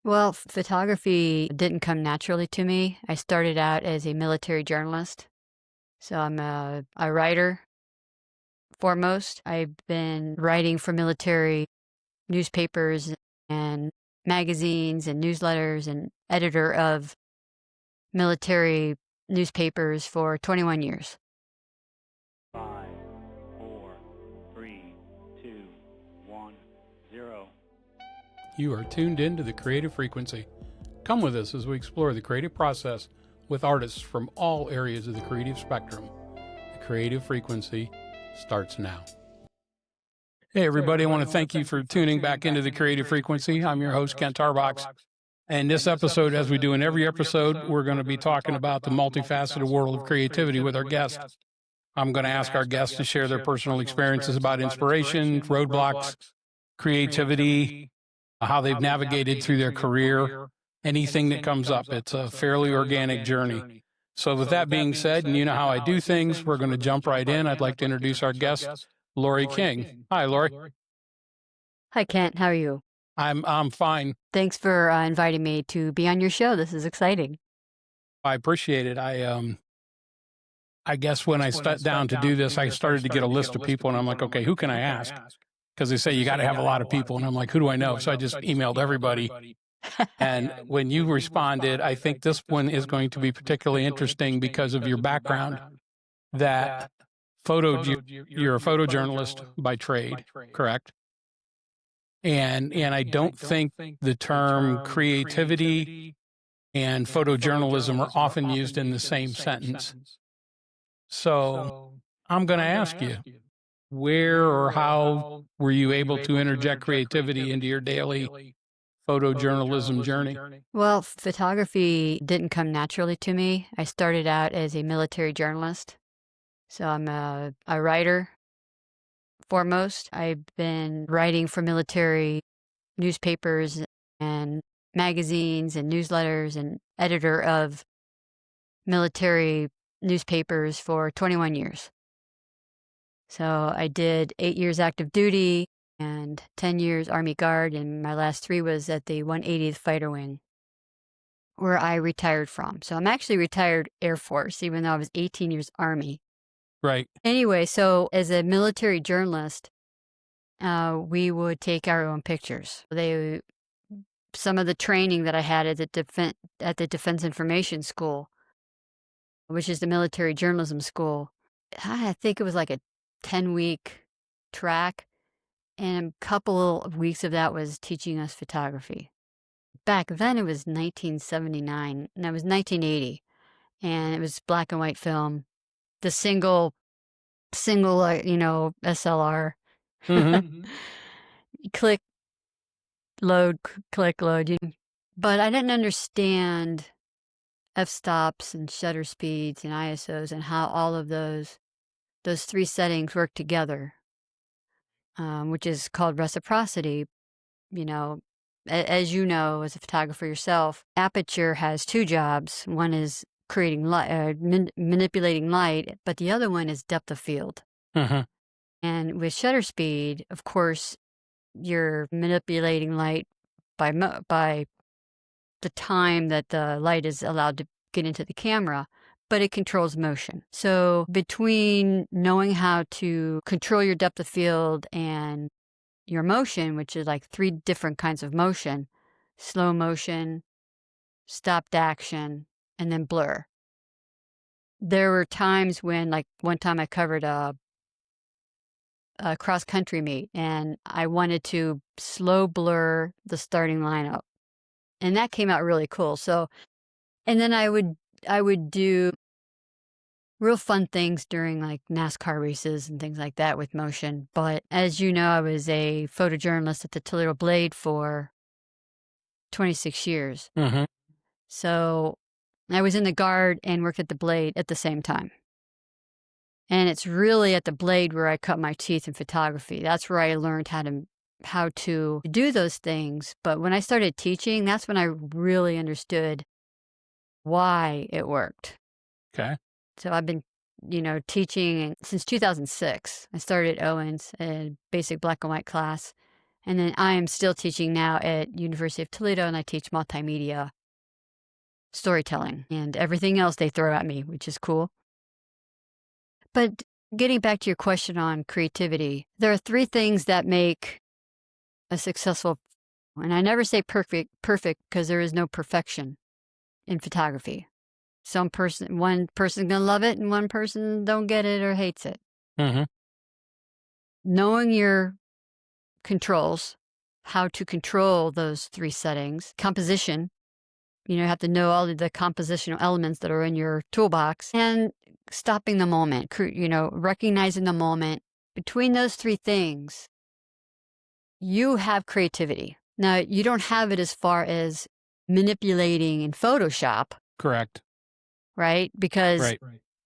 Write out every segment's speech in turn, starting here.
Well, photography didn't come naturally to me. I started out as a military journalist. So I'm a writer foremost. I've been writing for military newspapers and magazines and newsletters and editor of military newspapers for 21 years. 5, 4, 3, 2, 1, 0. You are tuned in to the Creative Frequency. Come with us as we explore the creative process with artists from all areas of the creative spectrum. The Creative Frequency starts now. Hey, everybody, I want to thank you for tuning back into the Creative Frequency. I'm your host, Kent Tarbox. And this episode, as we do in every episode, we're going to be talking about the multifaceted world of creativity with our guests. I'm going to ask our guests to share their personal experiences about inspiration, roadblocks, creativity, how they've navigated through their career, anything that comes up. It's a fairly organic journey. So with that being said, and you know how I do things, we're going to jump right in. I'd like to introduce our guest, Lori King. Hi, Lori. Hi, Kent. How are you? I'm fine. Thanks for inviting me to be on your show. This is exciting. I appreciate it. I guess when I sat down to do this, I started to get a list of people, and I'm like, okay, who can I ask? Because they say you got to have a lot of people, and I'm like, who do I know? So I just emailed everybody. And when you responded, I think this one is going to be particularly interesting because of your background. That you're a photojournalist by trade, correct? And I don't think the term creativity and photojournalism are often used in the same sentence. So I'm going to ask you, where or how were you able to interject creativity into your daily photojournalism journey? Well, photography didn't come naturally to me. I started out as a military journalist. So I'm a writer foremost. I've been writing for military newspapers and magazines and newsletters and editor of military newspapers for 21 years. So I did 8 years active duty and 10 years Army Guard, and my last 3 was at the 180th Fighter Wing, where I retired from. So I'm actually retired Air Force, even though I was 18 years Army. Right. Anyway, so as a military journalist, we would take our own pictures. Some of the training that I had at the Defense Information School, which is the military journalism school, I think it was like a 10-week track, and a couple of weeks of that was teaching us photography. Back then it was 1979, and it was 1980, and it was black and white film, the single SLR. Mm-hmm. Click, load, click, load. But I didn't understand f-stops and shutter speeds and ISOs and how all of those 3 settings work together, which is called reciprocity. As you know, as a photographer yourself, aperture has 2 jobs. One is creating light, manipulating light, but the other one is depth of field. Mm-hmm. And with shutter speed, of course, you're manipulating light by the time that the light is allowed to get into the camera, but it controls motion. So between knowing how to control your depth of field and your motion, which is like 3 different kinds of motion: slow motion, stopped action, and then blur. There were times when, like one time I covered a cross-country meet, and I wanted to slow blur the starting lineup, and that came out really cool. So, and then I would do real fun things during like NASCAR races and things like that with motion. But as you know, I was a photojournalist at the Toledo Blade for 26 years. Mm-hmm. So I was in the Guard and worked at the Blade at the same time. And it's really at the Blade where I cut my teeth in photography. That's where I learned how to do those things. But when I started teaching, that's when I really understood why it worked. Okay. So I've been, teaching since 2006. I started at Owens, a basic black and white class. And then I am still teaching now at University of Toledo, and I teach multimedia storytelling and everything else they throw at me, which is cool. But getting back to your question on creativity, there are 3 things that make a successful, and I never say perfect because there is no perfection in photography. One person's gonna love it, and one person don't get it or hates it. Mm-hmm. Knowing your controls, how to control those 3 settings, composition. You have to know all of the compositional elements that are in your toolbox, and stopping the moment, recognizing the moment. Between those 3 things, you have creativity. Now, you don't have it as far as manipulating in Photoshop. Correct. Right? Because, Right.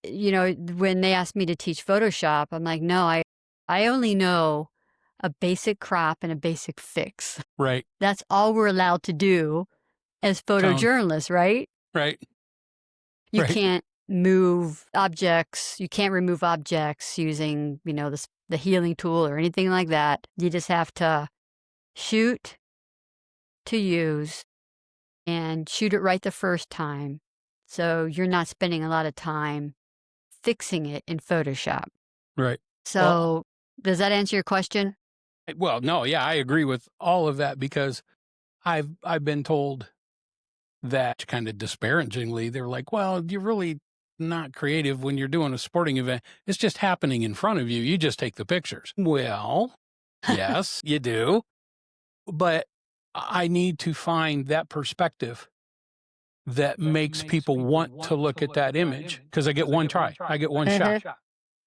When they asked me to teach Photoshop, I'm like, no, I only know a basic crop and a basic fix. Right. That's all we're allowed to do as photojournalists, right? Right. You Right. can't move objects. You can't remove objects using, the healing tool or anything like that. You just have to shoot to use and shoot it right the first time. So you're not spending a lot of time fixing it in Photoshop. Right. So does that answer your question? Well, no, yeah, I agree with all of that because I've been told that kind of disparagingly. They're like, well, you're really not creative when you're doing a sporting event. It's just happening in front of you. You just take the pictures. Well, yes, you do. But I need to find that perspective that makes people want to look at that image because I get one try. I get one shot.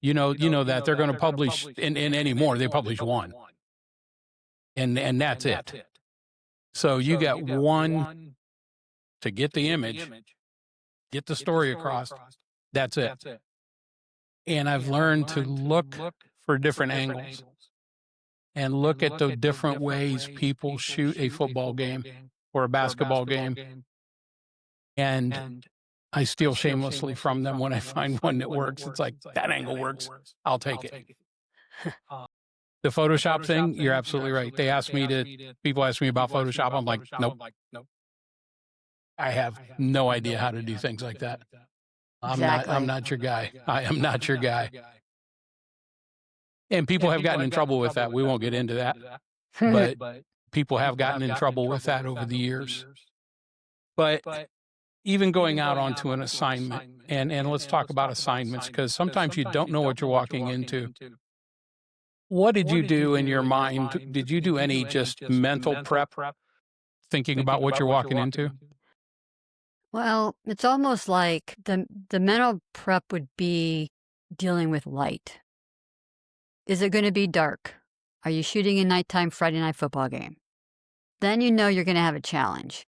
You know that they're going to publish in anymore. They publish one. And that's it. So you got one to get the image, get the story across. That's it. And I've learned to look for different angles and look at the different ways people shoot a football game or a basketball game. And I steal shamelessly from them when I find one that works. It's like, that angle works. I'll take it. The Photoshop thing, you're absolutely right. People ask me about Photoshop. I'm like, nope. I have no idea how to do things like that. I'm not your guy. I am not your guy. And people have gotten in trouble with that. We won't get into that. But people have gotten in trouble with that over the years. But even going out onto an assignment, and let's talk about assignments, because sometimes you don't know what you're walking into. What did you do in your mind? Did you do any just mental prep, thinking about what you're walking into? Well, it's almost like the mental prep would be dealing with light. Is it going to be dark? Are you shooting a nighttime Friday night football game? Then you're going to have a challenge.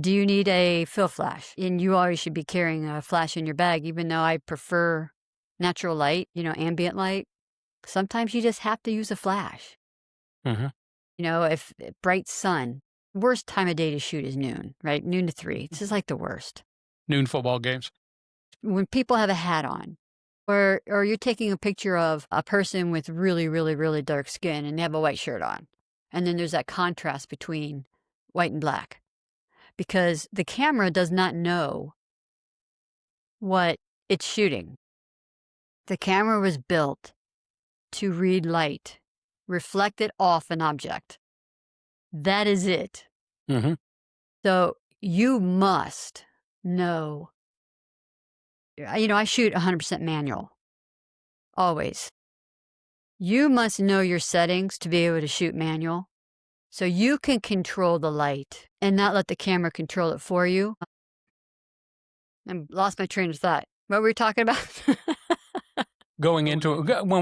Do you need a fill flash? And you always should be carrying a flash in your bag, even though I prefer natural light, ambient light. Sometimes you just have to use a flash. Mm-hmm. If bright sun, worst time of day to shoot is noon, right? Noon to 3. This is like the worst. Noon football games. When people have a hat on, or you're taking a picture of a person with really, really, really dark skin and they have a white shirt on. And then there's that contrast between white and black. Because the camera does not know what it's shooting. The camera was built to read light, reflect it off an object. That is it. Mm-hmm. So you must know. I shoot 100% manual. Always. You must know your settings to be able to shoot manual. So you can control the light and not let the camera control it for you. I lost my train of thought. What were we talking about? When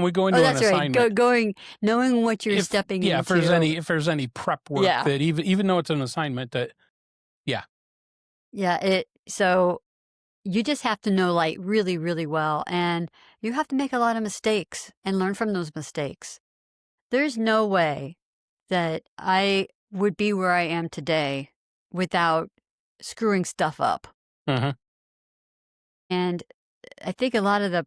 we go into an assignment. Right. Knowing what you're stepping into. Yeah, if there's any prep work that even though it's an assignment that, yeah. Yeah, so you just have to know light really, really well. And you have to make a lot of mistakes and learn from those mistakes. There's no way that I would be where I am today without screwing stuff up. Uh-huh. And I think a lot of the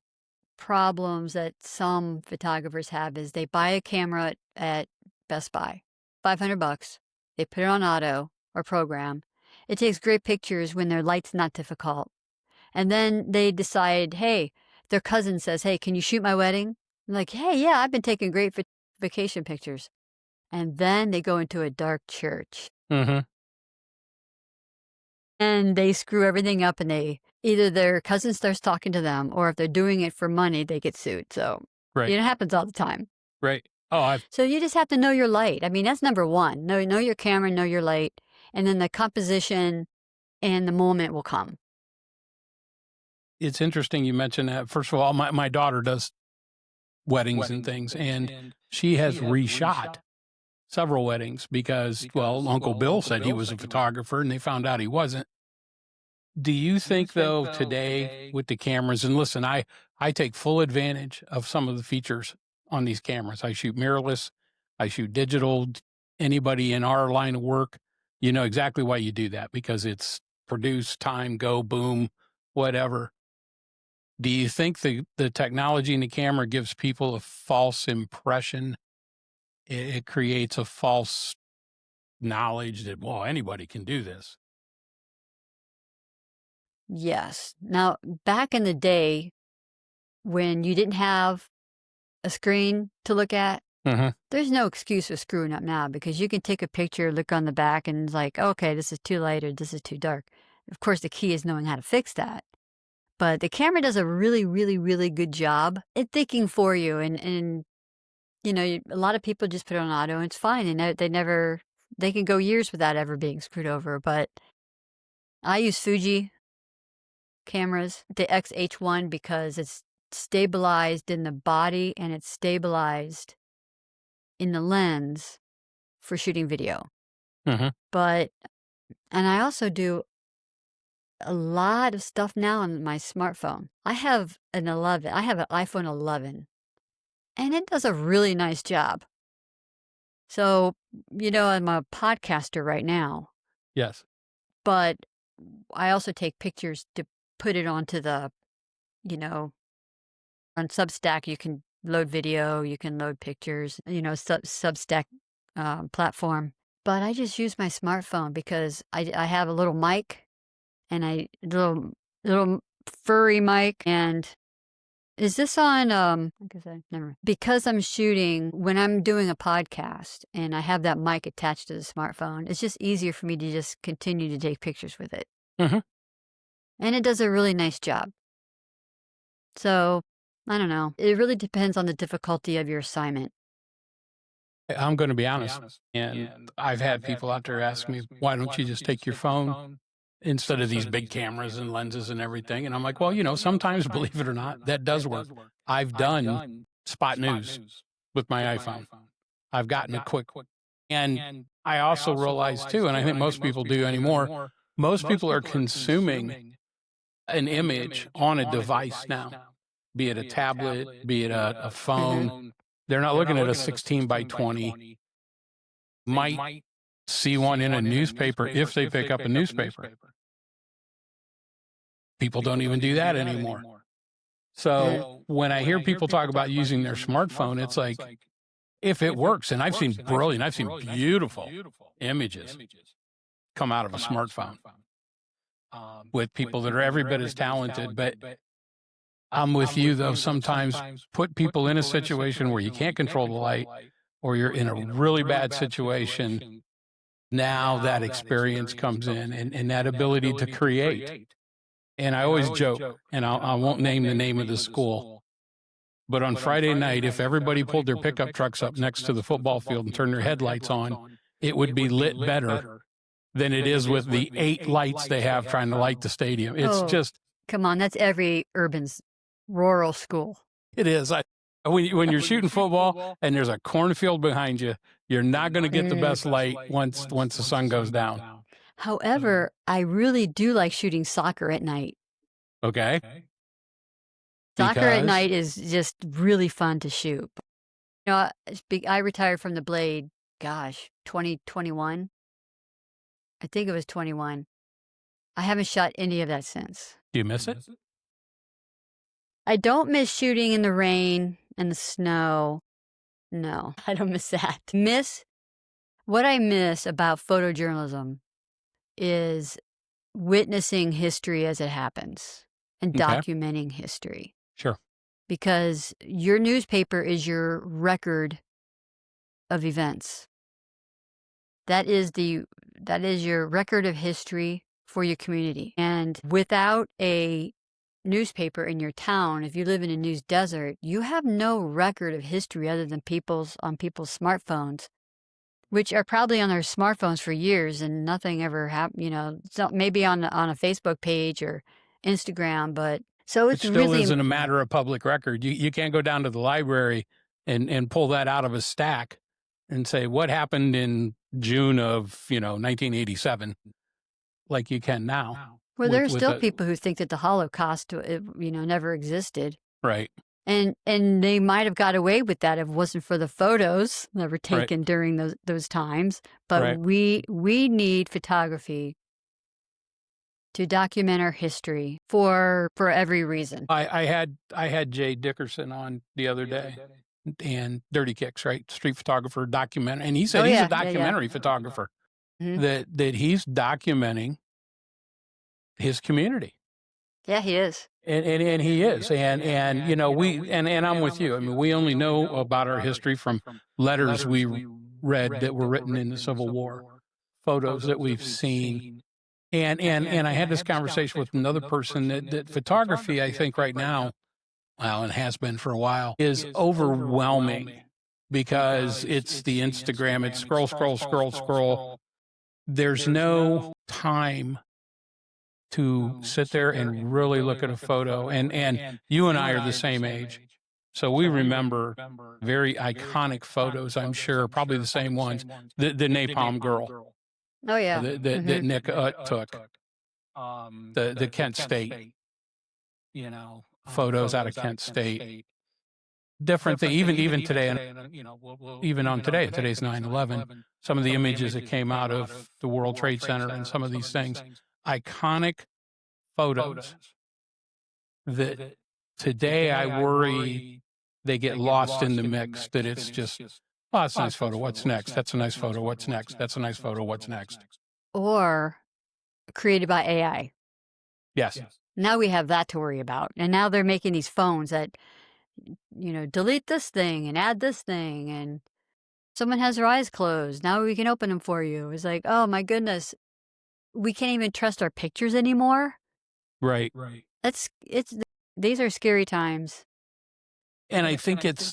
problems that some photographers have is they buy a camera at Best Buy, $500. They put it on auto or program. It takes great pictures when their light's not difficult. And then they decide, hey, their cousin says, hey, can you shoot my wedding? I'm like, hey, yeah, I've been taking great vacation pictures. And then they go into a dark church. Mm-hmm. And they screw everything up, and either their cousin starts talking to them, or if they're doing it for money, they get sued. So Right. it happens all the time. Right. Oh, So you just have to know your light. I mean, that's number one. Know your camera, know your light, and then the composition and the moment will come. it's interesting you mentioned that. First of all, my daughter does weddings and things, and she has reshot several weddings because, well, Uncle Bill said he was a photographer and they found out he wasn't. Do you think, though, today with the cameras, and listen, I take full advantage of some of the features on these cameras. I shoot mirrorless, I shoot digital. Anybody in our line of work, you know exactly why you do that, because it's produce, time, go, boom, whatever. Do you think the technology in the camera gives people a false impression? It creates a false knowledge that, well, anybody can do this. Yes. Now, back in the day when you didn't have a screen to look at, Mm-hmm. there's no excuse for screwing up now, because you can take a picture, look on the back, and it's like, okay, this is too light or this is too dark. Of course, the key is knowing how to fix that. But the camera does a really, really, really good job at thinking for you. And you know, a lot of people just put it on auto and it's fine. And they can go years without ever being screwed over. But I use Fuji cameras, the XH1, because it's stabilized in the body and it's stabilized in the lens for shooting video. Mm-hmm. And I also do a lot of stuff now on my smartphone. I have an iPhone 11, and it does a really nice job. So, you know, I'm a podcaster right now, Yes. but I also take pictures to put it onto on Substack. You can load video, you can load pictures, Substack platform. But I just use my smartphone because I have a little mic, and little furry mic. And is this on, like I said, never mind. Because I'm shooting, when I'm doing a podcast and I have that mic attached to the smartphone, it's just easier for me to just continue to take pictures with it. Mm-hmm. And it does a really nice job. So, I don't know. It really depends on the difficulty of your assignment. I'm going to be honest, and I've had people out there ask me, why don't you just take your phone instead of these big cameras and lenses and everything? And I'm like, well, sometimes, believe it or not, that does work. I've done spot news with my iPhone. I've gotten it quick. And I also realize too, and I think most people do anymore, most people are consuming an image on a device now, be it a tablet, be it a phone. They're not looking at a 16 by 20. Might see one in a newspaper if they pick up a newspaper. People don't even do that anymore. So when I hear people talk about using their smartphone, it's like, if it works, and I've seen beautiful images come out of a smartphone with people that are every bit as talented. But I'm with you, though. Sometimes put people in a situation where you can't control the light, or you're in a really bad situation. Now that experience comes in, and that ability to create. And I always joke, and I won't name the name of the school, but on Friday night, if everybody pulled their pickup trucks up next to the football field and turned their headlights on, it would be lit better than it is with the 8 lights they have trying to light the stadium. It's just... Come on, that's every rural school. It is. When you're shooting football and there's a cornfield behind you, you're not going to get the best light once the sun goes down. However, I really do like shooting soccer at night. Okay. Soccer at night is just really fun to shoot. I retired from the blade, 2021. I think it was 21. I haven't shot any of that since. Do you miss it? I don't miss shooting in the rain and the snow. No, I don't miss that. What I miss about photojournalism is witnessing history as it happens and Okay. documenting history. Sure. Because your newspaper is your record of events. That is your record of history for your community. And without a newspaper in your town, if you live in a news desert, you have no record of history other than people's smartphones, which are probably on their smartphones for years and nothing ever happened, maybe on a Facebook page or Instagram, but so It it's still really isn't a matter of public record. You can't go down to the library and pull that out of a stack and say, what happened in June of, 1987, like you can now. Well, there are still people who think that the Holocaust, never existed. Right. And they might have got away with that if it wasn't for the photos that were taken during those times. But we need photography to document our history for every reason. I had Jay Dickerson on the other day, and Dirty Kicks, right? Street photographer, document, and he said he's a documentary photographer. Mm-hmm. That he's documenting his community. Yeah, he is. And he is. And I'm with you. I mean, we only know about our history from letters we read that were written in the Civil War, photos that we've seen. And I had this conversation with another person that photography, I think right now, well, and has been for a while, is overwhelming because it's the Instagram, it's scroll. There's no time to sit there and really look at a photo. And you and I are the same age. So we remember very iconic photos, I'm sure, probably the same ones, the Napalm Girl. Oh, yeah. That Nick took. The Kent State, photos out of Kent State. Different thing, even today, and even on today, today's 9/11, some of the images that came out of the World Trade Center and some of these things, iconic photos that today I worry they get lost in the mix, that it's just, oh, that's a nice photo, what's next? That's a nice photo, what's next? That's a nice photo, what's next? Or created by AI. Yes. Now we have that to worry about. And now they're making these phones that, delete this thing and add this thing, and someone has their eyes closed. Now we can open them for you. It's like, oh my goodness, we can't even trust our pictures anymore. Right. These are scary times. And I think it's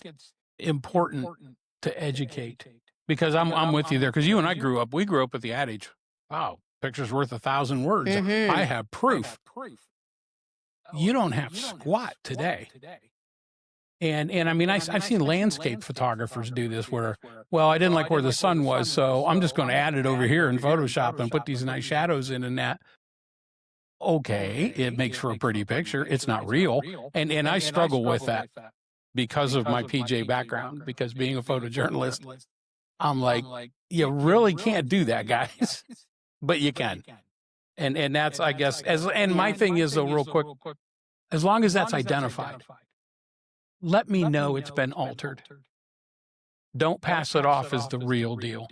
important to educate, because I'm with you there, because you and I grew up with the adage, wow, picture's worth 1,000 words. Mm-hmm. I have proof. You don't have squat today. And I mean, I've seen landscape photographers do this where, well, I didn't like where the sun was, so I'm just going to add it over here in Photoshop and put these nice shadows in and that. Okay, it makes for a pretty picture. It's not real. And I struggle with that because of my PJ background, because being a photojournalist, I'm like, you really can't do that, guys. But you can. And that's, I guess, my thing is, though, real quick, as long as that's identified, let me know it's been altered. Don't pass it off as the real deal.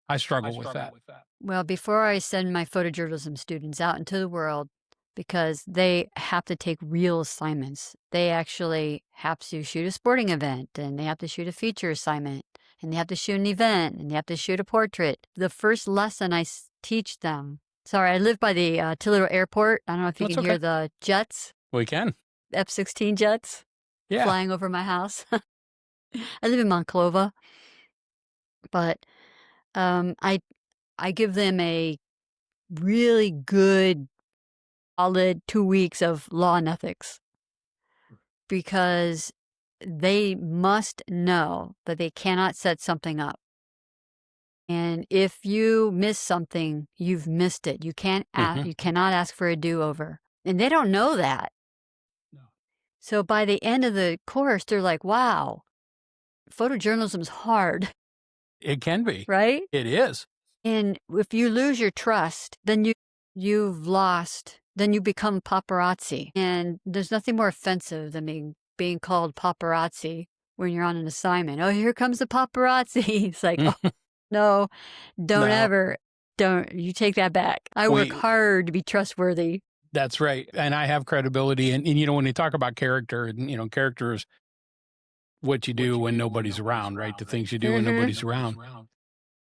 I struggle with that. Well, before I send my photojournalism students out into the world, because they have to take real assignments, they actually have to shoot a sporting event, and they have to shoot a feature assignment, and they have to shoot an event, and they have to shoot a portrait. The first lesson I teach them, sorry, I live by the Toledo airport. I don't know if you can hear the jets. We can. F-16 jets. Yeah. Flying over my house. I live in Monclova, but I give them a really good, solid 2 weeks of law and ethics, because they must know that they cannot set something up. And if you miss something, you've missed it. You can't you cannot ask for a do-over. And they don't know that. So by the end of the course, they're like, wow, photojournalism's hard. It can be. Right? It is. And if you lose your trust, then you've lost, then you become paparazzi. And there's nothing more offensive than being called paparazzi when you're on an assignment. Oh, here comes the paparazzi. It's like, oh, No, don't No. ever. Don't you take that back. I work hard to be trustworthy. That's right. And I have credibility. And when you talk about character, and, character is what you do when nobody's around, right? The things you do when nobody's around.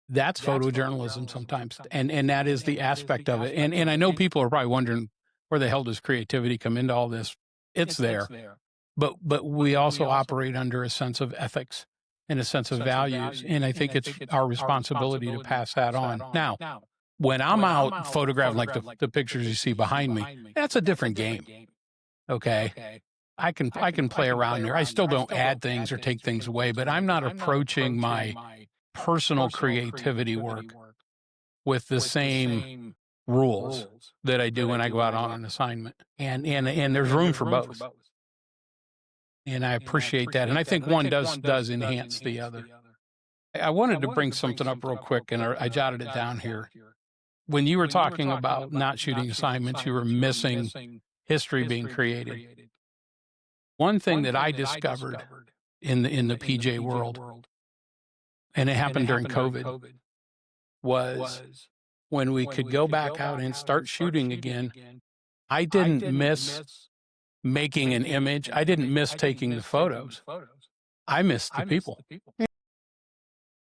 That's photojournalism sometimes. And that is the aspect of it. And I know people are probably wondering, where the hell does creativity come into all this? It's there. But we also operate under a sense of ethics and a sense of values. And I think it's our responsibility to pass that on. Now, when I'm out photographing like the pictures you see behind me, that's a different game. Okay. I can play around there. I still don't add things or take things away, but I'm not approaching my personal creativity work with the same rules that I do when I go out on an assignment. And there's room for both. And I appreciate that. And I think one does enhance the other. I wanted to bring something up real quick, and I jotted it down here. When you were talking about not shooting assignments, you were missing history being created. One thing that I discovered in the PJ world, and it happened during COVID, was when we could go back out and start shooting again, I didn't miss making an image. I didn't miss taking the photos. I missed the people.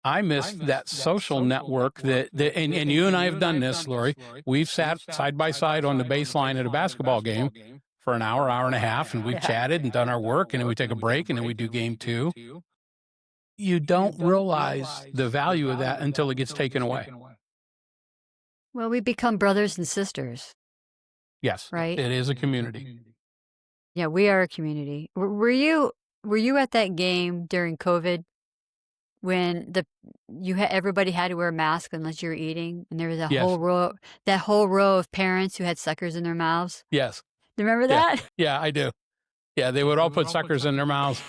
I missed that social network and you and I have done this, Lori. We've sat side by side on the baseline at a basketball game for an hour and a half, and we've chatted and done our work, and then we take a break, and then we do game 2. You don't realize the value of that until it gets taken away. Well, we become brothers and sisters. Yes, right? It is a community. Yeah, we are a community. Were you at that game during COVID when everybody had to wear a mask unless you were eating, and there was that whole row of parents who had suckers in their mouths? Yes. Do you remember that? Yeah, I do. Yeah, they would all put suckers in their mouths.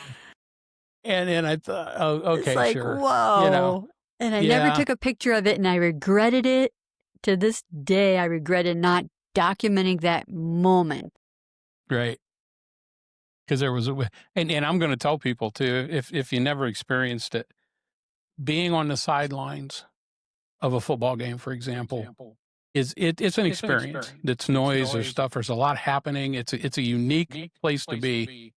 And I thought, oh, okay, it's like, sure. Whoa. And I never took a picture of it, and I regretted it. To this day, I regretted not documenting that moment. Right. Because there was and I'm going to tell people too, if you never experienced it, being on the sidelines of a football game, for example, it's an experience. It's noise, there's stuff, there's a lot happening. It's a unique place to be.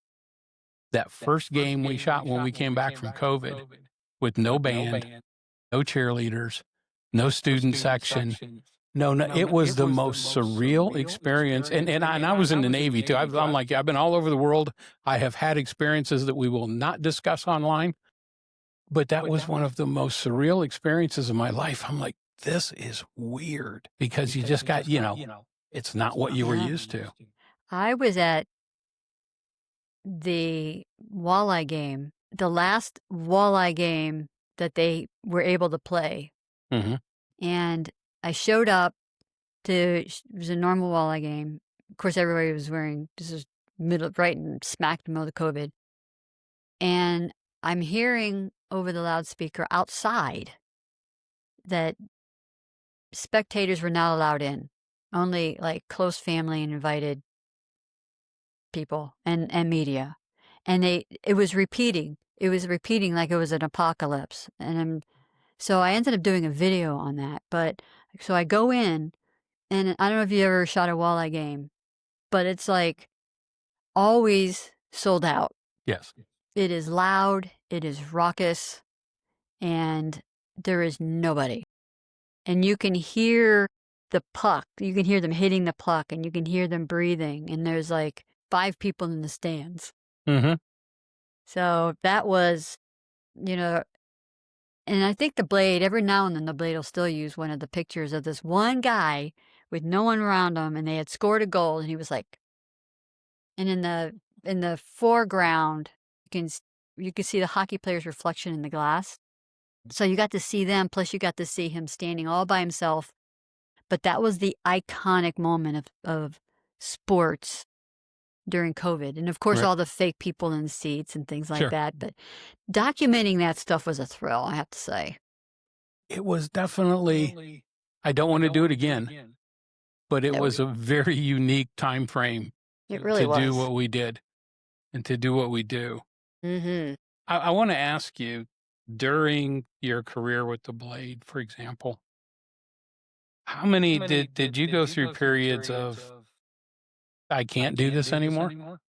That first game we shot when we came back from COVID, with no band, no cheerleaders, no student section. No, it was the most surreal experience. And I was in the Navy too. I'm like, I've been all over the world. I have had experiences that we will not discuss online, but that was one of the most surreal experiences of my life. I'm like, this is weird, because you just got, it's not what you were used to. I was at the walleye game, the last walleye game that they were able to play. Mm-hmm. And I showed up it was a normal walleye game. Of course, everybody was wearing, this is right in smack in the middle of COVID. And I'm hearing over the loudspeaker outside that spectators were not allowed in. Only like close family and invited people and media. And it was repeating. It was repeating like it was an apocalypse. So I ended up doing a video on that. But so I go in, and I don't know if you ever shot a walleye game, but it's like always sold out. Yes. It is loud, it is raucous, and there is nobody. And you can hear the puck. You can hear them hitting the puck, and you can hear them breathing. And there's like 5 people in the stands. Mm-hmm. So that was, and I think the Blade, every now and then the Blade will still use one of the pictures of this one guy with no one around him, and they had scored a goal, and he was like, and in the foreground, you can see the hockey player's reflection in the glass. So you got to see them, plus you got to see him standing all by himself. But that was the iconic moment of sports during COVID. And of course, Right. all the fake people in the seats and things like that. But documenting that stuff was a thrill, I have to say. It was definitely, I don't want to do it again, but it was a very unique time frame It really to do was. what we did and to do what we do. Mm-hmm. I want to ask you, during your career with the blade, for example, how many did you go through periods of I can't do this anymore?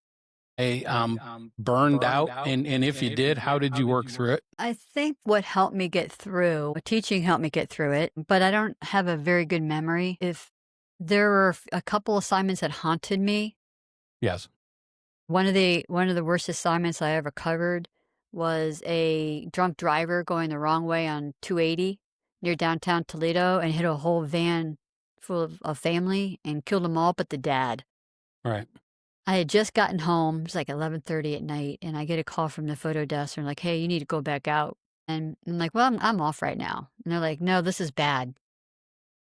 Burned out? And if you did, how did you work through it? I think what helped me get through, teaching helped me get through it, but I don't have a very good memory. If there were a couple assignments that haunted me, Yes. one of the worst assignments I ever covered was a drunk driver going the wrong way on 280 near downtown Toledo and hit a whole van full of a family and killed them all but the dad. Right. I had just gotten home. It was like 11:30 at night, and I get a call from the photo desk. And they're like, "Hey, you need to go back out." And I'm like, "Well, I'm off right now." And they're like, "No, this is bad.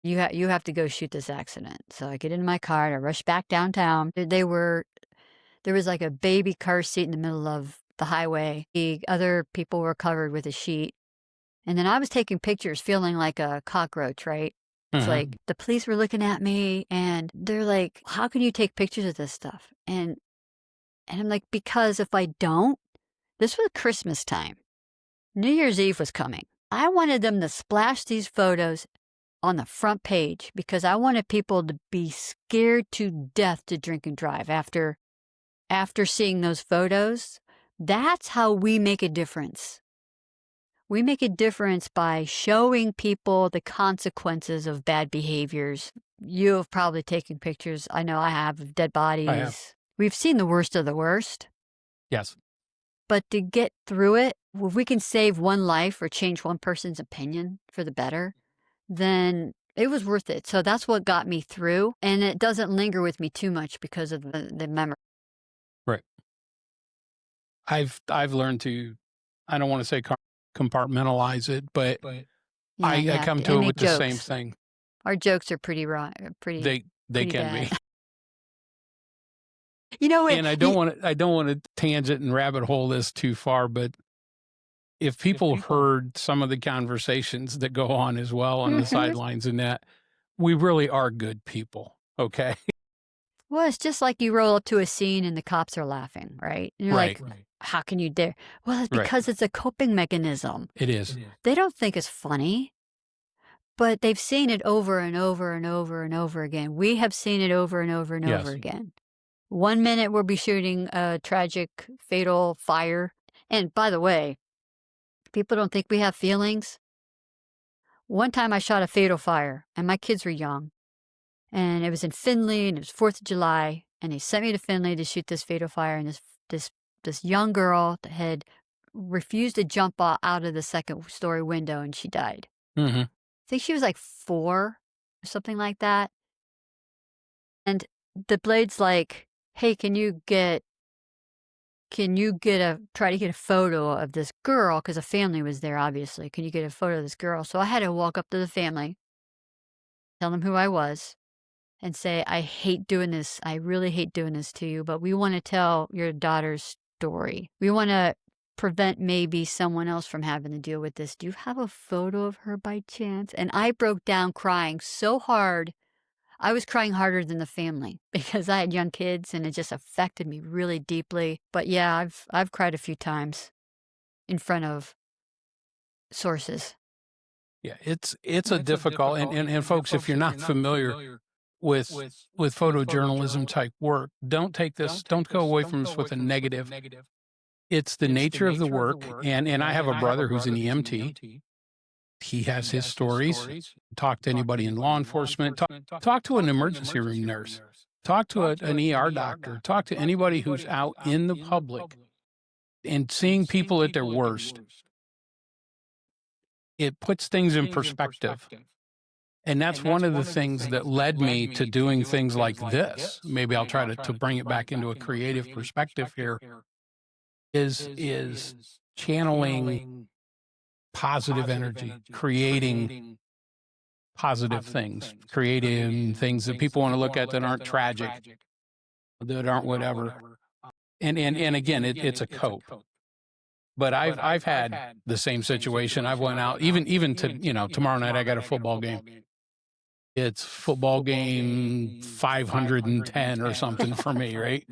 You have to go shoot this accident." So I get in my car and I rush back downtown. There was like a baby car seat in the middle of the highway. The other people were covered with a sheet. And then I was taking pictures feeling like a cockroach, right? It's like the police were looking at me and they're like, "How can you take pictures of this stuff?" And I'm like, "Because if I don't," this was Christmas time. New Year's Eve was coming. I wanted them to splash these photos on the front page because I wanted people to be scared to death to drink and drive after seeing those photos. That's how we make a difference. We make a difference by showing people the consequences of bad behaviors. You have probably taken pictures. I know I have of dead bodies. I have. We've seen the worst of the worst. Yes. But to get through it, if we can save one life or change one person's opinion for the better, then it was worth it. So that's what got me through. And it doesn't linger with me too much because of the memory. Right. I've learned to, I don't want to say compartmentalize it, but I come to it with the same thing. Our jokes are pretty raw, They pretty can bad. be. You know, And I don't want to tangent and rabbit hole this too far, but if people heard some of the conversations that go on as well on the sidelines and that, we really are good people. Okay. Well, it's just like you roll up to a scene and the cops are laughing, right? And you're like, "How can you dare?" Well, it's because it's a coping mechanism. It is. They don't think it's funny, but they've seen it over and over and over and over again. We have seen it over and over and over again. 1 minute we'll be shooting a tragic, fatal fire. And by the way, people don't think we have feelings. One time I shot a fatal fire and my kids were young. And it was in Findlay and it was 4th of July. And they sent me to Findlay to shoot this fatal fire. And this young girl had refused to jump out of the second-story window and she died. Mm-hmm. I think she was like 4 or something like that. And the blade's like, "Hey, can you try to get a photo of this girl?" Because a family was there, obviously. "Can you get a photo of this girl?" So I had to walk up to the family, tell them who I was, and say, "I hate doing this. I really hate doing this to you, but we want to tell your daughter's story. We want to prevent maybe someone else from having to deal with this. Do you have a photo of her by chance?" And I broke down crying so hard. I was crying harder than the family because I had young kids and it just affected me really deeply. But yeah, I've cried a few times in front of sources. Yeah, it's a difficult and folks, if you're not familiar with photojournalism type work, don't go away from this with a negative. It's the nature of the work, and I have a brother who's an EMT. He has his stories. Talk to anybody in law enforcement. Talk to an emergency room nurse. Talk to an ER doctor. Talk to anybody who's out in the public and seeing people at their worst. It puts things in perspective. And that's one of the things that led me to doing things like this. Maybe I'll try to bring it back into a creative perspective here, is channeling positive energy, creating positive things, creating things that people want to look at that aren't tragic, that aren't whatever. And again, it's a cope. But I've had the same situation. I've went out even to tomorrow night I got a football game. It's football game 510 or something for me, right?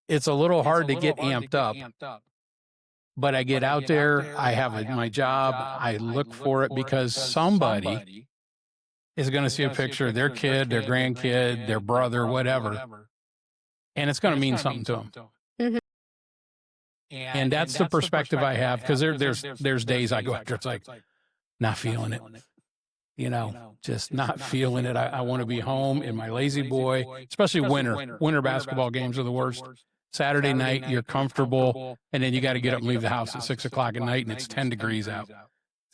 It's a little hard to get amped up. but I get out there, I have my job, I look for it because somebody is going to see a picture of their kid, their grandkid, their brother, whatever, and it's going to mean something to them. Mhm. And that's the perspective I have, because there's days I go after, it's like, not feeling it, just not feeling it. I want to be home in my lazy boy, especially winter basketball games are the worst. Saturday night, you're comfortable, and then you got to get up and leave the house at 6 o'clock at night, and it's 10 degrees out.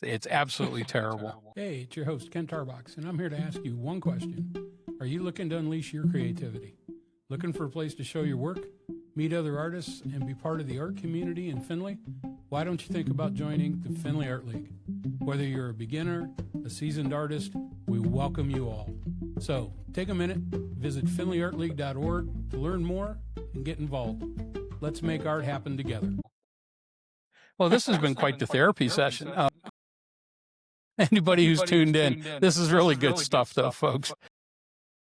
It's absolutely terrible. Hey, it's your host, Kent Tarbox, and I'm here to ask you one question. Are you looking to unleash your creativity? Looking for a place to show your work, meet other artists, and be part of the art community in Findlay? Why don't you think about joining the Findlay Art League? Whether you're a beginner, a seasoned artist, we welcome you all. So take a minute, visit findlayartleague.org to learn more and get involved. Let's make art happen together. Well, this has been quite the therapy session. Anybody who's tuned in, this is really good stuff, though, folks.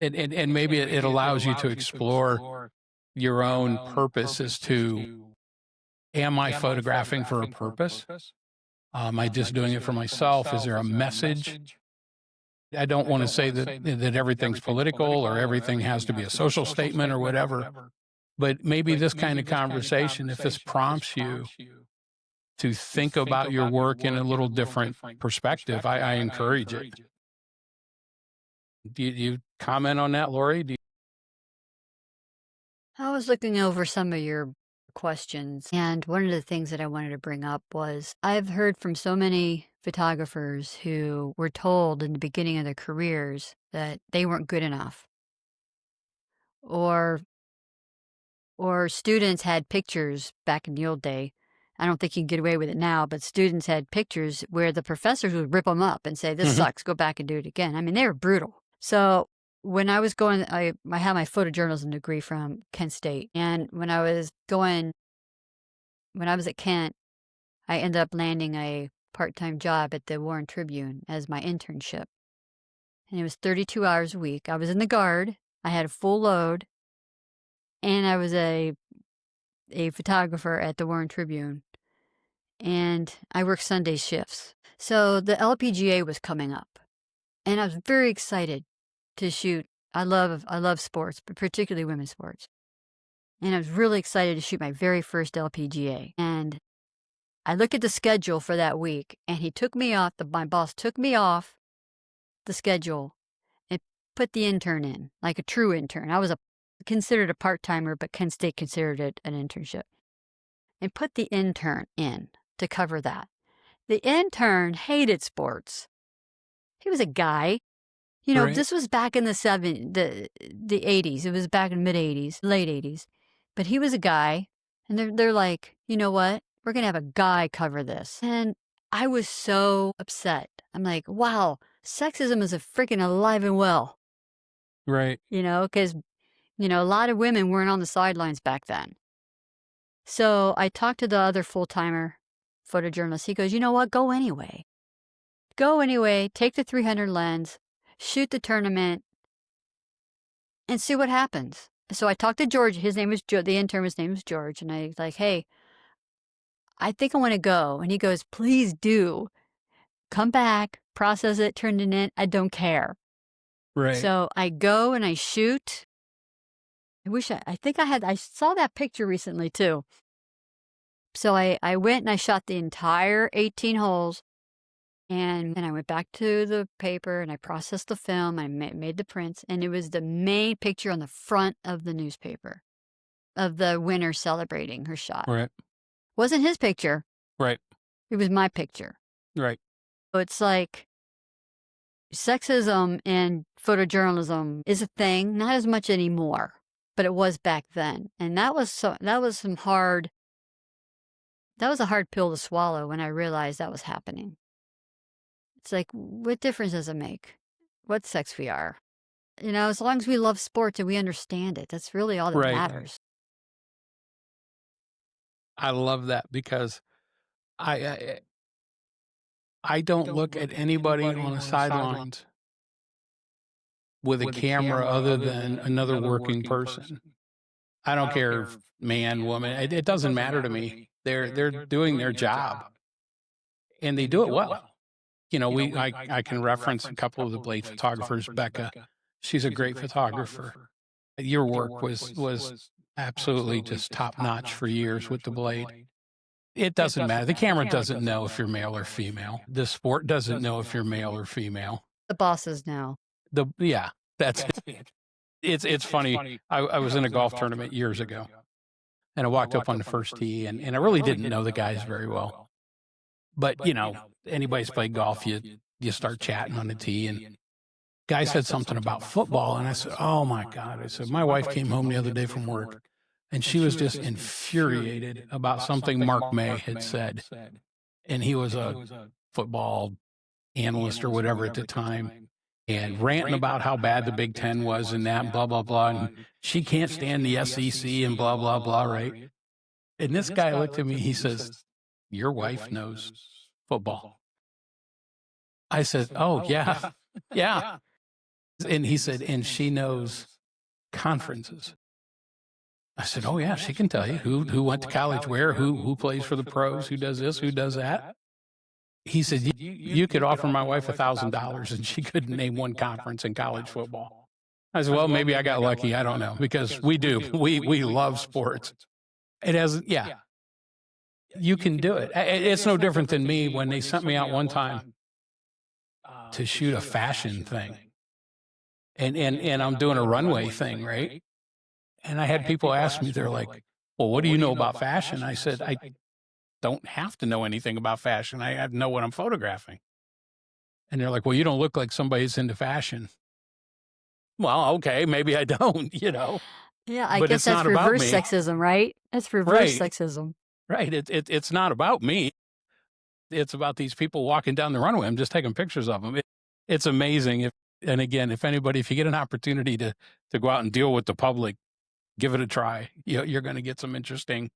And maybe it allows you to explore your own purpose as to, am I photographing for a purpose? Am I just doing it for myself? Is there a message? I don't want to say that everything's political or everything has to be a social statement or whatever, but maybe this kind of conversation, if this prompts you to think about your work in a little different perspective, I encourage it. Do you comment on that, Lori? I was looking over some of your questions, and one of the things that I wanted to bring up was I've heard from so many photographers who were told in the beginning of their careers that they weren't good enough, or students had pictures back in the old day. I don't think you can get away with it now, but students had pictures where the professors would rip them up and say, "This sucks, go back and do it again." I mean, they were brutal. So when I was going, I had my photojournalism degree from Kent State. And when I was at Kent, I ended up landing a part-time job at the Warren Tribune as my internship. And it was 32 hours a week. I was in the guard. I had a full load. And I was a photographer at the Warren Tribune. And I worked Sunday shifts. So the LPGA was coming up. And I was very excited to shoot. I love sports, but particularly women's sports. And I was really excited to shoot my very first LPGA. And I looked at the schedule for that week, and my boss took me off the schedule and put the intern in, like a true intern. I was considered a part-timer, but Kent State considered it an internship. And put the intern in to cover that. The intern hated sports. He was a guy. Right. This was back in the 80s. It was back in mid-80s, late 80s. But he was a guy, and they're like, you know what? We're going to have a guy cover this. And I was so upset. I'm like, wow, sexism is a freaking alive and well. Right. Because, a lot of women weren't on the sidelines back then. So I talked to the other full-timer photojournalist. He goes, you know what? Go anyway. Go anyway. Take the 300 lens. Shoot the tournament and see what happens. So I talked to George. His name was the intern. His name was George. And I was like, hey, I think I want to go. And he goes, please do. Come back, process it, turn it in. I don't care. Right. So I go and I shoot. I saw that picture recently too. So I went and I shot the entire 18 holes. And then I went back to the paper and I processed the film. I made the prints, and it was the main picture on the front of the newspaper of the winner celebrating her shot. Right. Wasn't his picture. Right. It was my picture. Right. So it's like sexism in photojournalism is a thing, not as much anymore, but it was back then. And that was a hard pill to swallow when I realized that was happening. It's like, what difference does it make what sex we are? As long as we love sports and we understand it, that's really all that matters. I love that, because I don't look at anybody on the sidelines with a camera other than another working person. I don't care if man, woman, it doesn't matter to me. They're doing their job, and they do it well. You know, I can reference a couple of the Blade photographers. Becca, she's a great photographer. Your work was absolutely just top notch for years with the Blade. It doesn't matter. The camera doesn't know if you're male or female. The sport doesn't know if you're male or female. The bosses know. Yeah, that's it. It's funny. I was in a golf tournament years ago, and I walked up on the first tee, and I really didn't know the guys very well. But, you know, anybody's played golf, you start chatting on the tee, and guy said something about football, and I said, "Oh my God." I said, "My wife came home the other day from work, and she was just infuriated about something Mark May had said." And he was a football analyst or whatever at the time, and ranting about how bad the Big Ten was and that, blah, blah, blah. And she can't stand the SEC and blah, blah, blah, right? And this guy looked at me, he says, "Your wife knows football." I said, "Oh, yeah, yeah." And he said, "And she knows conferences." I said, "Oh, yeah, she can tell you who went to college where, who plays for the pros, who does this, who does that." He said, you could offer my wife $1,000 and she couldn't name one conference in college football." I said, "Well, maybe I got lucky. I don't know, because we do. We love sports." It has, yeah, you can do it. It's no different than me when they sent me out one time to shoot a fashion thing. And I'm doing a runway thing, right? And I had people ask me, they're like, "Well, what do you know about fashion?" I said, "I don't have to know anything about fashion. I have to know what I'm photographing." And they're like, "Well, you don't look like somebody who's into fashion." Well, okay, maybe I don't, you know. Yeah, I But guess it's that's not about reverse me. sexism, right? That's reverse Right. sexism. Right. It's not about me. It's about these people walking down the runway. I'm just taking pictures of them. It's amazing. And again, if you get an opportunity to go out and deal with the public, give it a try. You're going to get some interesting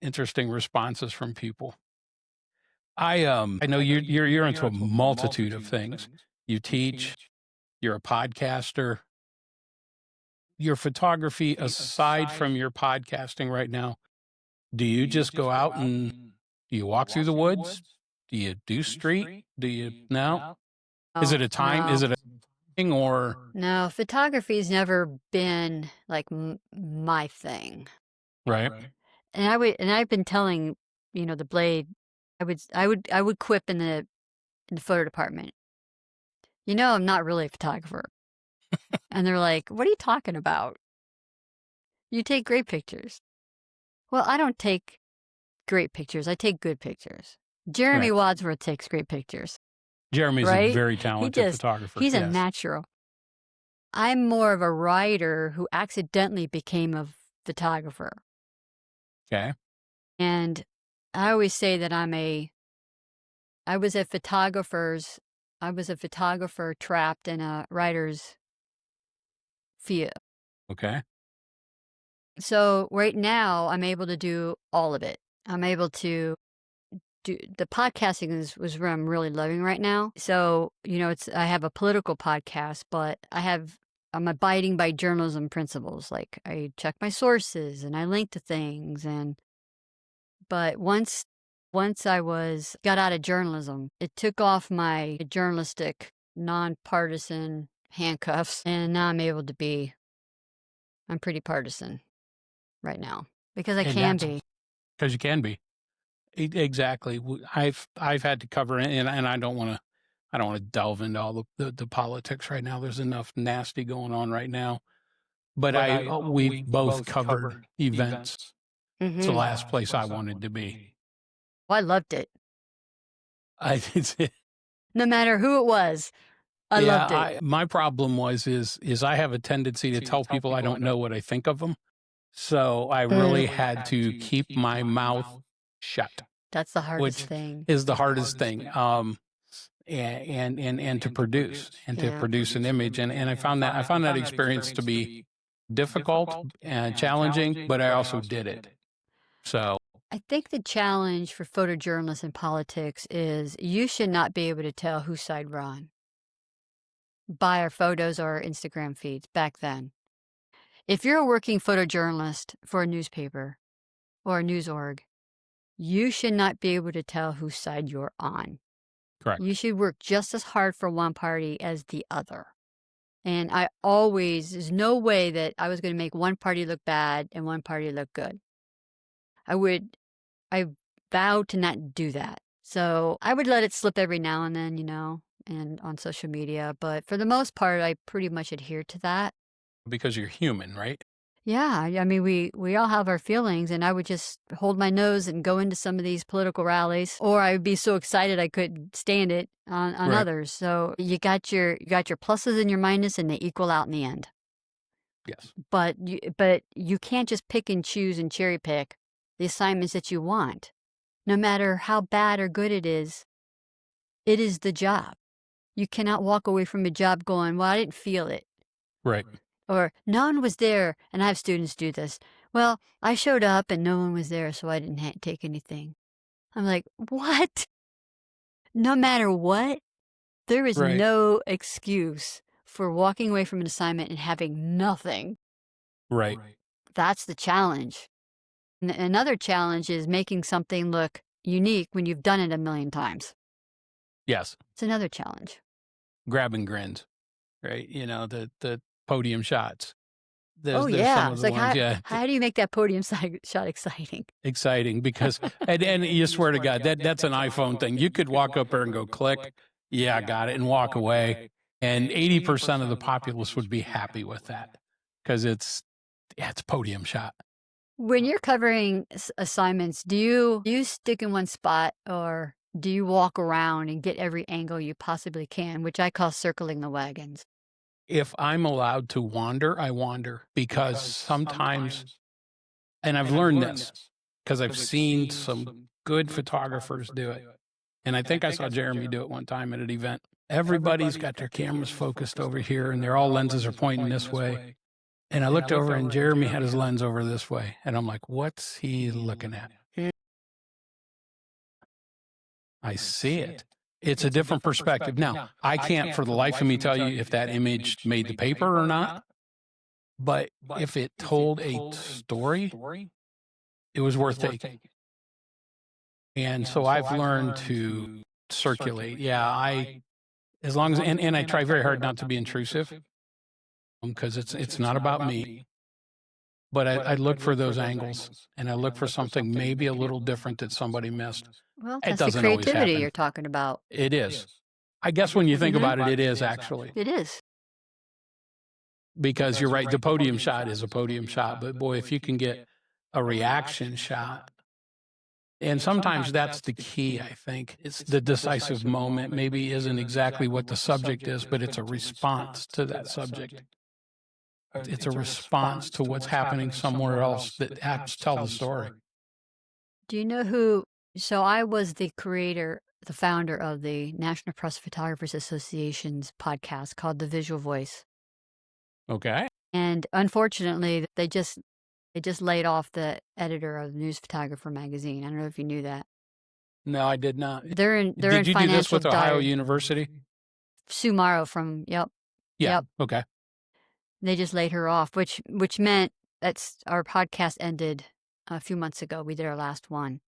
responses from people. I know you're into a multitude of things. You teach, you're a podcaster. Your photography, aside from your podcasting right now, do you just go out and do you walk through the woods? Do you do street? Do you no? Is it a time? Is it a thing or No, photography's never been like my thing. right? And I've been telling, the Blade, I would quip in the photo department. I'm not really a photographer. And they're like, "What are you talking about? You take great pictures." Well, I don't take great pictures. I take good pictures. Jeremy Right. Wadsworth takes great pictures. Jeremy's a Right? very talented photographer. He's a yes. natural. I'm more of a writer who accidentally became a photographer. Okay. And I always say that I was a photographer trapped in a writer's field. Okay. So right now I'm able to do all of it. I'm able to do the podcasting was what I'm really loving right now. So, I have a political podcast, but I'm abiding by journalism principles. Like I check my sources and I link to things, but once I got out of journalism, it took off my journalistic nonpartisan handcuffs, and now I'm pretty partisan right now because I can be. Because you can be. Exactly. I've had to cover it, and I don't want to delve into all the politics right now. There's enough nasty going on right now. But we've both covered events. It's the last place I wanted to be. Well, I loved it. No matter who it was, I loved it. My problem is I have a tendency to tell people I don't know what I think of them. So I really had to keep my mouth shut. That's the hardest which thing. is the hardest thing. And to produce an image. And I found that experience to be difficult and challenging, but I also did it. So I think the challenge for photojournalists in politics is you should not be able to tell whose side we're on by our photos or our Instagram feeds back then. If you're a working photojournalist for a newspaper or a news org, you should not be able to tell whose side you're on. Correct. You should work just as hard for one party as the other. And there's no way that I was going to make one party look bad and one party look good. I vowed to not do that. So I would let it slip every now and then, and on social media. But for the most part, I pretty much adhere to that. Because you're human, right? Yeah, I mean, we all have our feelings, and I would just hold my nose and go into some of these political rallies, or I would be so excited I couldn't stand it on Right. others. So you got your pluses and your minuses, and they equal out in the end. Yes. But you can't just pick and choose and cherry pick the assignments that you want. No matter how bad or good it is the job. You cannot walk away from a job going, well, I didn't feel it. Right. Or no one was there, and I have students do this. Well, I showed up and no one was there, so I didn't take anything. I'm like, what? No matter what, there is Right. no excuse for walking away from an assignment and having nothing. Right. That's the challenge. Another challenge is making something look unique when you've done it a million times. Yes. It's another challenge. Grabbing grins, right? The podium shots. Oh, There's yeah. some of It's the like, ones, how do you make that podium shot exciting? exciting because, and you swear to God, that's an iPhone thing. You could walk up there and go click, yeah, got it, and walk away. And 80% of the populace would be happy with that because it's podium shot. When you're covering assignments, do you stick in one spot, or do you walk around and get every angle you possibly can, which I call circling the wagons? If I'm allowed to wander, I wander because sometimes, and I've learned this because I've seen some good photographers do it. And I think I saw Jeremy do it one time at an event. Everybody's got their cameras focused over here and all lenses are pointing this way. And I looked over and Jeremy had his lens over this way. And I'm like, what's he looking at? I see it. It's a different perspective. Now, I can't for the life of me tell you if that image made the paper or not. But if it told a story, it was worth taking. And so I've learned to circulate. Yeah, as long as, and I try very hard not to be intrusive because it's not about me. But I look for those angles and I look for something maybe a little different that somebody missed. Well, It that's the doesn't always creativity happen. you're talking about. It is. I guess when you think about it, it is actually. It is. Because you're right, the podium shot is a podium shot. But boy, if you can get a reaction shot, and sometimes that's the key, I think. It's the decisive moment. Maybe isn't exactly what the subject is, but it's a response to that subject. It's a response to what's happening somewhere else that helps tell the story. Do you know who? So I was the founder of the National Press Photographers Association's podcast called The Visual Voice. Okay. And unfortunately, they just laid off the editor of News Photographer magazine. I don't know if you knew that. No, I did not. They're in Did you do this financial with Ohio dire. University? Sue Morrow from Yeah. Yep. Okay. They just laid her off, which meant our podcast ended a few months ago. We did our last one.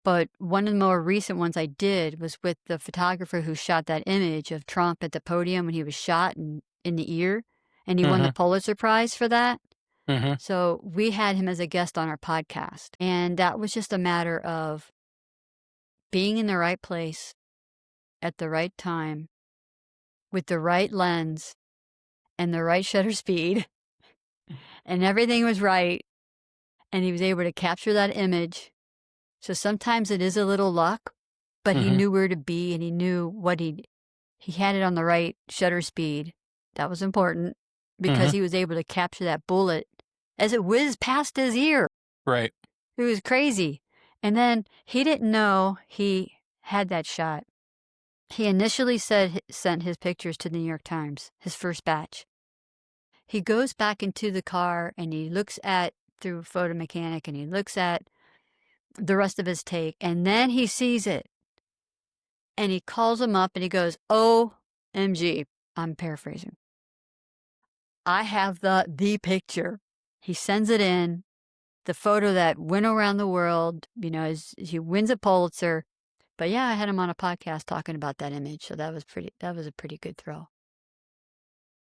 But one of the more recent ones I did was with the photographer who shot that image of Trump at the podium when he was shot in the ear, and he won the Pulitzer Prize for that. Mm-hmm. So we had him as a guest on our podcast, and that was just a matter of being in the right place at the right time with the right lens and the right shutter speed, and everything was right, and he was able to capture that image. So sometimes it is a little luck, but he knew where to be, and he knew what he had it on the right shutter speed. That was important because he was able to capture that bullet as it whizzed past his ear. Right. It was crazy. And then he didn't know he had that shot. He initially sent his pictures to the New York Times, his first batch. He goes back into the car and he looks through Photo Mechanic, and he looks at the rest of his take, and then he sees it. And he calls him up and he goes, OMG, I'm paraphrasing. I have the picture. He sends it in. the photo that went around the world, he wins a Pulitzer. But yeah, I had him on a podcast talking about that image. So that was a pretty good thrill.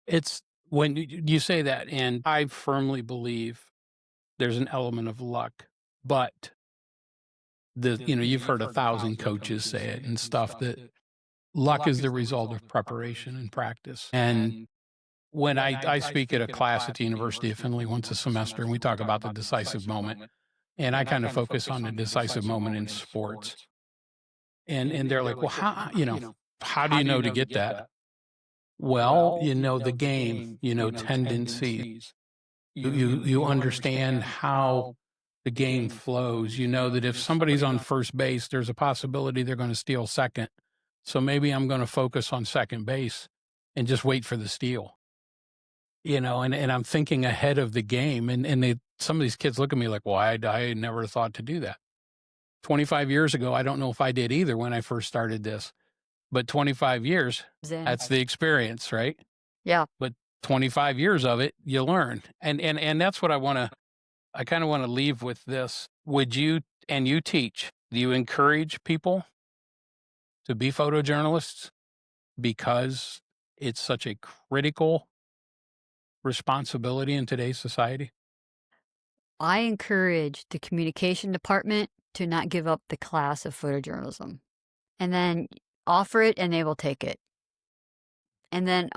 It's when you say that, and I firmly believe there's an element of luck, but you've heard 1,000 coaches say it and stuff, that luck is the result of preparation and practice. And when I speak at a class at the University of Findlay once a semester, and we talk about the decisive moment, and I kind of focus on the decisive moment in sports. And they're like, well, how do you know to get that? Well, the game, tendencies. You understand how the game flows. You know that if somebody's on first base, there's a possibility they're going to steal second. So maybe I'm going to focus on second base and just wait for the steal. And I'm thinking ahead of the game. And some of these kids look at me like, well, I never thought to do that. 25 years ago, I don't know if I did either when I first started this. But 25 years, that's the experience, right? Yeah. But 25 years of it, you learn. And that's what I kind of want to leave with this. You teach, do you encourage people to be photojournalists because it's such a critical responsibility in today's society? I encourage the communication department to not give up the class of photojournalism, and then offer it and they will take it. And then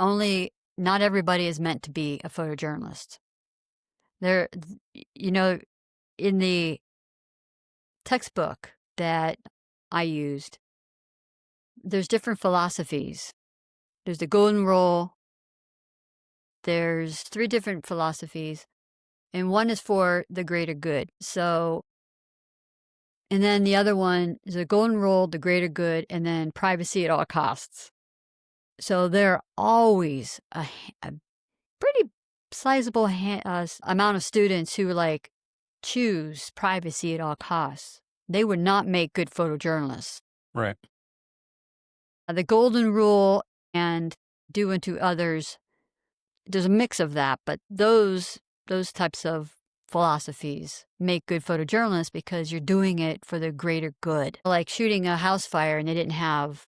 not everybody is meant to be a photojournalist. In the textbook that I used, there's different philosophies. There's the golden rule. There's 3 different philosophies, and one is for the greater good. And then the other one is the golden rule, the greater good, and then privacy at all costs. So there are always a pretty sizable amount of students who choose privacy at all costs. They would not make good photojournalists. Right. The golden rule and do unto others, there's a mix of that, but those types of philosophies make good photojournalists because you're doing it for the greater good. Like shooting a house fire and they didn't have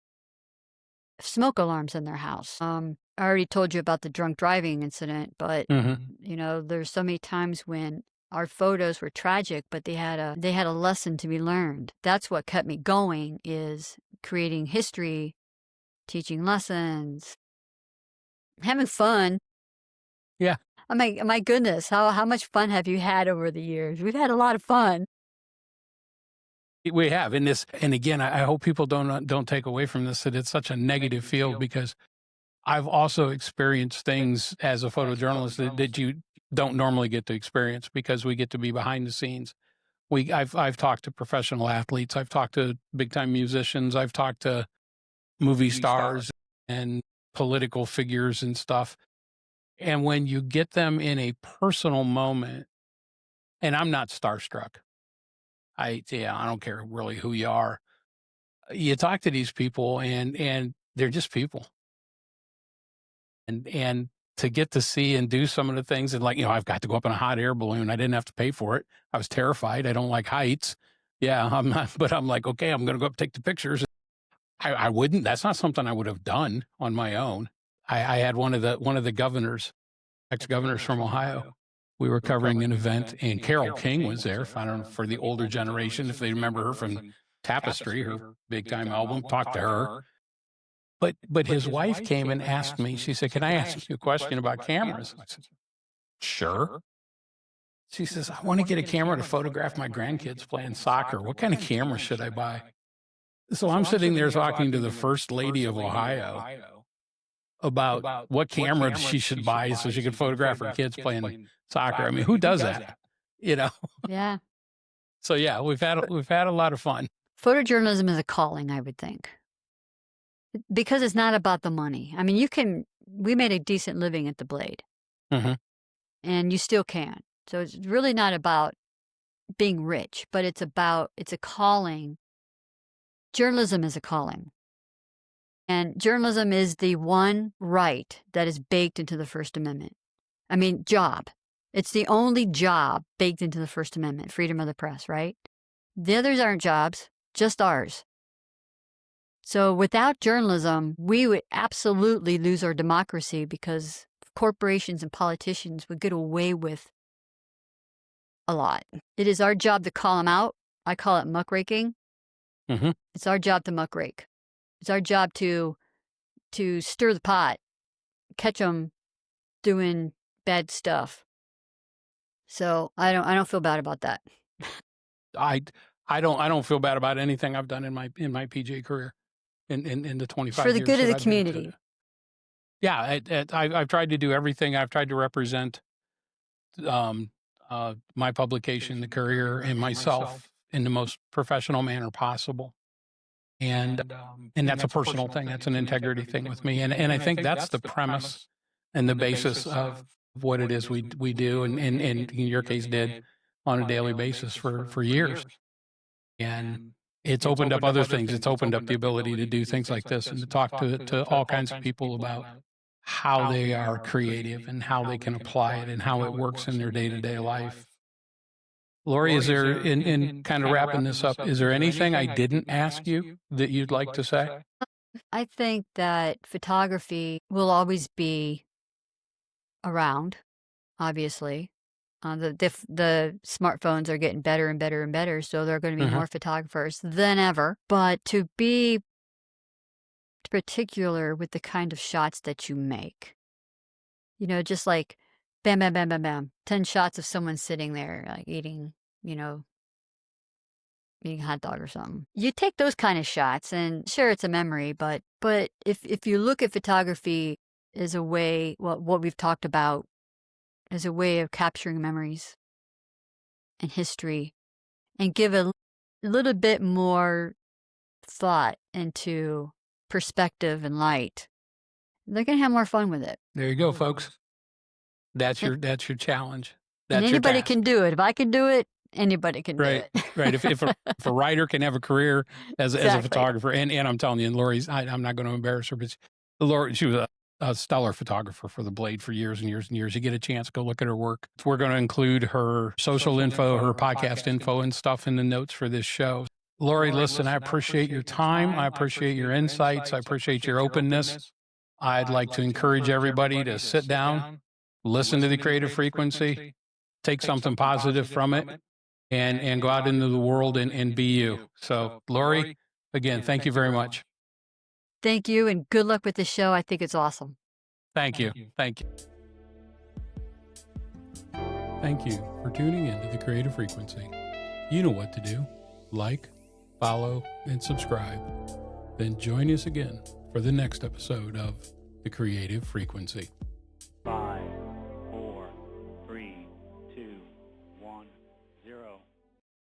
smoke alarms in their house. I already told you about the drunk driving incident, but there's so many times when our photos were tragic, but they had a lesson to be learned. That's what kept me going, is creating history, teaching lessons, having fun. Yeah. My goodness, how much fun have you had over the years? We've had a lot of fun. We have in this, and again, I hope people don't take away from this that it's such a negative field, because I've also experienced things as a photojournalist that you don't normally get to experience, because we get to be behind the scenes. I've talked to professional athletes, I've talked to big time musicians, I've talked to movie stars and political figures and stuff. And when you get them in a personal moment, and I'm not starstruck. I don't care really who you are. You talk to these people and they're just people. And to get to see and do some of the things, and I've got to go up in a hot air balloon. I didn't have to pay for it. I was terrified. I don't like heights. Yeah, I'm not, but I'm like, okay, I'm going to go up and take the pictures. I wouldn't, that's not something I would have done on my own. I had one of the governors, ex-governors from Ohio. We were covering an event, and Carole King was there. I don't know, for the older generation, if they remember her from Tapestry, her big-time album, talked to her. But his wife came and asked me, she said, can I ask you a question about cameras? I said, sure. She says, I want to get a camera to photograph my grandkids playing soccer. What kind of camera should I buy? So I'm sitting there talking to the First Lady of Ohio about what camera she should buy so she could photograph her kids playing soccer. I mean, who does that? Yeah. So yeah, we've had a lot of fun. Photojournalism is a calling, I would think, because it's not about the money. I mean, we made a decent living at the Blade, and you still can. So it's really not about being rich, but it's a calling. Journalism is a calling. And journalism is the one right that is baked into the First Amendment. I mean, job. It's the only job baked into the First Amendment, freedom of the press, right? The others aren't jobs, just ours. So without journalism, we would absolutely lose our democracy because corporations and politicians would get away with a lot. It is our job to call them out. I call it muckraking. Mm-hmm. It's our job to muckrake. It's our job to stir the pot, catch them doing bad stuff. So I don't feel bad about that. I don't feel bad about anything I've done in my PJ career in the 25 It's for the years good of that the I've been community. Yeah, I've tried to do everything. I've tried to represent my publication, the Courier, and myself in the most professional manner possible. And that's a personal thing. That's an integrity thing with me. And I think that's the premise and the basis of what it is we do, and in your case did on a daily basis for years. And it's opened up other things. It's opened up the ability to do things like this and to talk to all kinds of people about how they are creative and how they can apply it and how it works in their day-to-day life. Lori, is there, in kind of wrapping this up, is there anything I didn't ask you that you'd like to say? I think that photography will always be around, obviously. The smartphones are getting better and better and better, so there are going to be more photographers than ever. But to be particular with the kind of shots that you make, just like bam, bam, bam, bam, bam, 10 shots of someone sitting there like eating a hot dog or something. You take those kind of shots, and sure, it's a memory, but if you look at photography as a way, what we've talked about, as a way of capturing memories and history, and give a little bit more thought into perspective and light, they're going to have more fun with it. There you go, folks. That's your challenge. And That's anybody your task. can do it. If I can do it, anybody can do it. Right. If a writer can have a career as a photographer, and I'm telling you, and Lori's, I'm not going to embarrass her, but Lori, she was a stellar photographer for the Blade for years and years and years. You get a chance, go look at her work. We're going to include her social info, her podcast info and stuff in the notes for this show. Lori, listen, I appreciate your time. I appreciate your insights. I appreciate your openness. I'd like to encourage everybody to sit down, listen to the Creative Frequency, take something positive from it, and go out into the world and be you. So, Lori, again, thank you very much. Thank you, and good luck with the show. I think it's awesome. Thank you. Thank you. Thank you for tuning into the Creative Frequency. You know what to do. Like, follow, and subscribe. Then join us again for the next episode of the Creative Frequency. 5, 4, 3, 2, 1, 0.